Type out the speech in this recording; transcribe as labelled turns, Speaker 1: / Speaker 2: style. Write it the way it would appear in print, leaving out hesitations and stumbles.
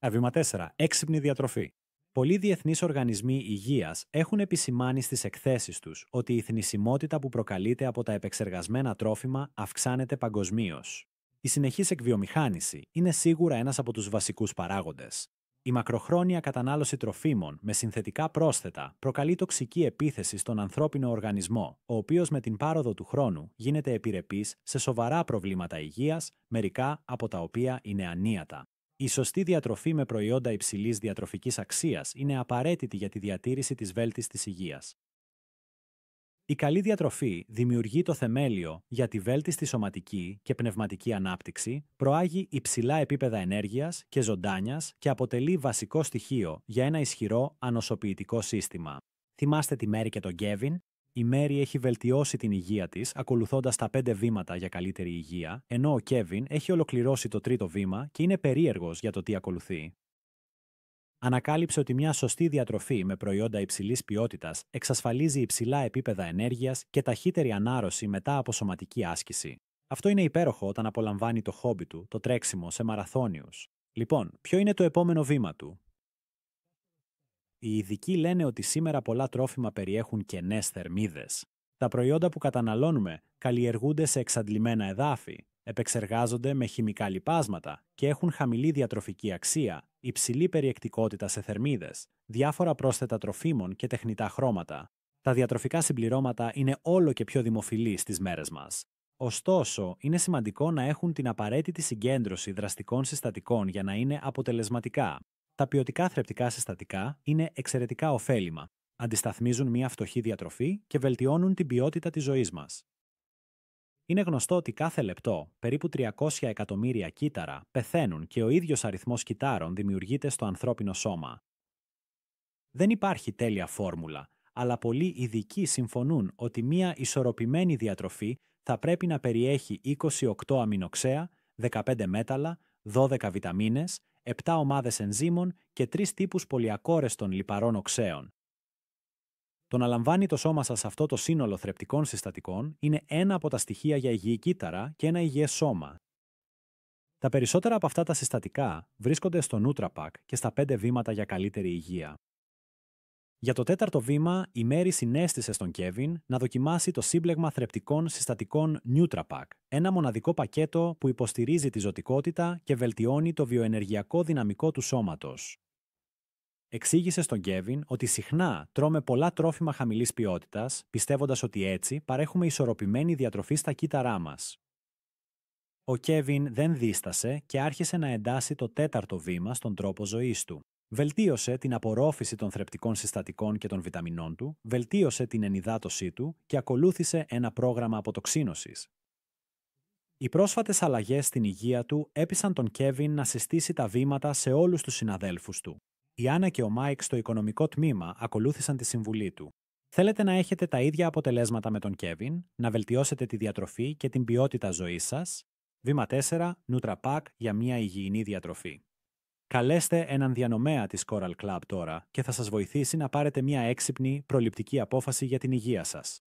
Speaker 1: Βήμα 4. Έξυπνη διατροφή. Πολλοί διεθνείς οργανισμοί υγείας έχουν επισημάνει στις εκθέσεις τους ότι η θνησιμότητα που προκαλείται από τα επεξεργασμένα τρόφιμα αυξάνεται παγκοσμίως. Η συνεχής εκβιομηχάνηση είναι σίγουρα ένας από τους βασικούς παράγοντες. Η μακροχρόνια κατανάλωση τροφίμων με συνθετικά πρόσθετα προκαλεί τοξική επίθεση στον ανθρώπινο οργανισμό, ο οποίος με την πάροδο του χρόνου γίνεται επιρρεπής σε σοβαρά προβλήματα υγείας, μερικά από τα οποία είναι ανίατα. Η σωστή διατροφή με προϊόντα υψηλής διατροφικής αξίας είναι απαραίτητη για τη διατήρηση της βέλτιστης υγείας. Η καλή διατροφή δημιουργεί το θεμέλιο για τη βέλτιστη σωματική και πνευματική ανάπτυξη, προάγει υψηλά επίπεδα ενέργειας και ζωντάνιας και αποτελεί βασικό στοιχείο για ένα ισχυρό ανοσοποιητικό σύστημα. Θυμάστε τη Μέρι και τον Κέβιν? Η Μέρι έχει βελτιώσει την υγεία της ακολουθώντας τα 5 βήματα για καλύτερη υγεία, ενώ ο Κέβιν έχει ολοκληρώσει το 3ο βήμα και είναι περίεργος για το τι ακολουθεί. Ανακάλυψε ότι μια σωστή διατροφή με προϊόντα υψηλής ποιότητας εξασφαλίζει υψηλά επίπεδα ενέργειας και ταχύτερη ανάρρωση μετά από σωματική άσκηση. Αυτό είναι υπέροχο όταν απολαμβάνει το χόμπι του, το τρέξιμο, σε μαραθώνιους. Λοιπόν, ποιο είναι το επόμενο βήμα του? Οι ειδικοί λένε ότι σήμερα πολλά τρόφιμα περιέχουν κενές θερμίδες. Τα προϊόντα που καταναλώνουμε καλλιεργούνται σε εξαντλημένα εδάφη, επεξεργάζονται με χημικά λιπάσματα και έχουν χαμηλή διατροφική αξία, υψηλή περιεκτικότητα σε θερμίδες, διάφορα πρόσθετα τροφίμων και τεχνητά χρώματα. Τα διατροφικά συμπληρώματα είναι όλο και πιο δημοφιλή στις μέρες μας. Ωστόσο, είναι σημαντικό να έχουν την απαραίτητη συγκέντρωση δραστικών συστατικών για να είναι αποτελεσματικά. Τα ποιοτικά θρεπτικά συστατικά είναι εξαιρετικά ωφέλιμα. Αντισταθμίζουν μια φτωχή διατροφή και βελτιώνουν την ποιότητα της ζωής μας. Είναι γνωστό ότι κάθε λεπτό περίπου 300 εκατομμύρια κύτταρα πεθαίνουν και ο ίδιος αριθμός κυττάρων δημιουργείται στο ανθρώπινο σώμα. Δεν υπάρχει τέλεια φόρμουλα, αλλά πολλοί ειδικοί συμφωνούν ότι μια ισορροπημένη διατροφή θα πρέπει να περιέχει 28 αμινοξέα, 15 μέταλλα, 12 βιταμίνες, 7 ομάδες ενζύμων και 3 τύπους πολυακόρεστων λιπαρών οξέων. Το να λαμβάνει το σώμα σας αυτό το σύνολο θρεπτικών συστατικών είναι ένα από τα στοιχεία για υγιή κύτταρα και ένα υγιές σώμα. Τα περισσότερα από αυτά τα συστατικά βρίσκονται στο NutraPack και στα 5 βήματα για καλύτερη υγεία. Για το 4ο βήμα, η Μέρι συνέστησε στον Κέβιν να δοκιμάσει το σύμπλεγμα θρεπτικών συστατικών NutraPack, ένα μοναδικό πακέτο που υποστηρίζει τη ζωτικότητα και βελτιώνει το βιοενεργειακό δυναμικό του σώματος. Εξήγησε στον Κέβιν ότι συχνά τρώμε πολλά τρόφιμα χαμηλής ποιότητας, πιστεύοντας ότι έτσι παρέχουμε ισορροπημένη διατροφή στα κύτταρά μας. Ο Κέβιν δεν δίστασε και άρχισε να εντάσσει το 4ο βήμα στον τρόπο ζωής του. Βελτίωσε την απορρόφηση των θρεπτικών συστατικών και των βιταμινών του, βελτίωσε την ενυδάτωσή του και ακολούθησε ένα πρόγραμμα αποτοξίνωσης. Οι πρόσφατες αλλαγές στην υγεία του έπεισαν τον Κέβιν να συστήσει τα βήματα σε όλους τους συναδέλφους του. Η Άννα και ο Μάικ στο οικονομικό τμήμα ακολούθησαν τη συμβουλή του. Θέλετε να έχετε τα ίδια αποτελέσματα με τον Κέβιν, να βελτιώσετε τη διατροφή και την ποιότητα ζωής σας? Βήμα 4. NutraPack για μια υγιεινή διατροφή. Καλέστε έναν διανομέα της Coral Club τώρα και θα σας βοηθήσει να πάρετε μια έξυπνη, προληπτική απόφαση για την υγεία σας.